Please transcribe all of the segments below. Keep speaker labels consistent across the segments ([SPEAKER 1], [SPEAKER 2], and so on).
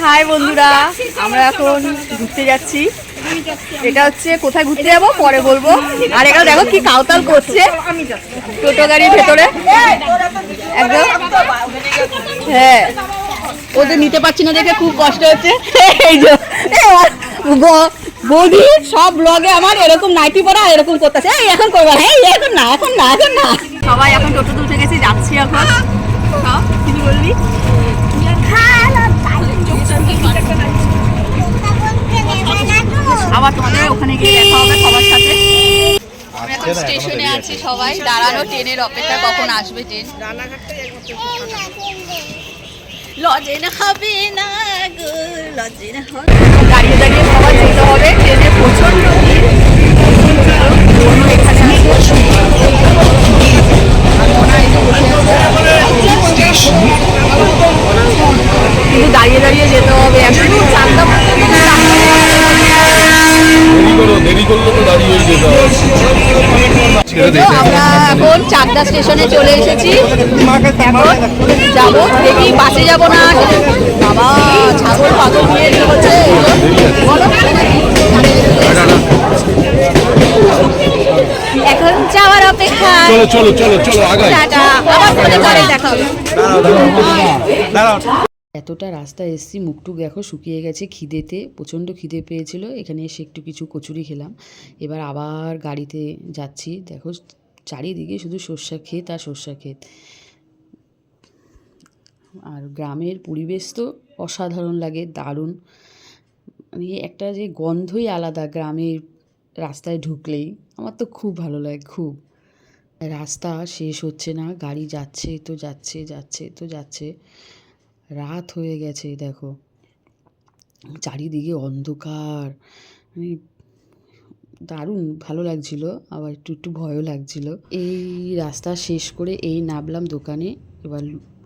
[SPEAKER 1] High বন্ধুরা, আমরা এখন ঘুরতে যাচ্ছি। এটা হচ্ছে কোথায় ঘুরতে যাবো পরে বলবো। আর এখানে দেখো কি কাউতাল করছে টোটো গাড়ির ভেতরে একদম। হ্যাঁ, ওদের নিতে পারছি না দেখে খুব কষ্ট হচ্ছে। এই যে বৌদি সব ব্লগে আমার এরকম নাইটি পরা এরকম করতেছে। এই এখন করবো, হ্যাঁ এখন না এখন না এখন না। সবাই এখন টোটোতে উঠে গেছি, যাচ্ছি এখন। কিছু বলবি? আবার তোমাদের ওখানে গিয়ে দেখা হবে সবার সাথে। আমি এখন স্টেশনে আছি, সবাই দাঁড়ানো ট্রেনের অপেক্ষায় কখন আসবে ট্রেন। লজে না হবে না গো, লজে না হবে। দাঁড়িয়ে দাঁড়িয়ে সবাই যেতে হবে, ট্রেনে প্রচন্ড ভিড়। এখানে কিন্তু দাঁড়িয়ে দাঁড়িয়ে যেতে হবে, একটু চান্দা আমরা এখন চাকদা স্টেশনে চলে এসেছি। এখন যাবো, দেখি বাসে যাবো না বাবা, ছাগল পাগল নিয়ে হচ্ছে। এখন যাওয়ার অপেক্ষা। চলো চলো চলো চলো আগাই। টাটা, আবার পরে দেখা হবে।
[SPEAKER 2] এতটা রাস্তা এসছি, মুখটুক দেখো শুকিয়ে গেছে খিদেতে, প্রচণ্ড খিদে পেয়েছিল। এখানে এসে একটু কিছু কচুরি খেলাম। এবার আবার গাড়িতে যাচ্ছি। দেখো চারিদিকে শুধু সর্ষা ক্ষেত আর সর্ষা ক্ষেত। আর গ্রামের পরিবেশ তো অসাধারণ লাগে, দারুণ। মানে একটা যে গন্ধই আলাদা গ্রামের রাস্তায় ঢুকলেই, আমার তো খুব ভালো লাগে খুব। রাস্তা শেষ হচ্ছে না, গাড়ি যাচ্ছে তো যাচ্ছে যাচ্ছে তো যাচ্ছে। রাত হয়ে গেছে দেখো, চারিদিকে অন্ধকার। মানে দারুণ ভালো লাগছিল, আবার একটু একটু ভয়ও লাগছিল। এই রাস্তা শেষ করে এই নামলাম দোকানে। এবার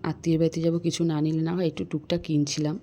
[SPEAKER 2] আত্মীয় বাড়িতে যাবো, কিছু না নিলে না হয়, একটু টুকটাক কিনছিলাম।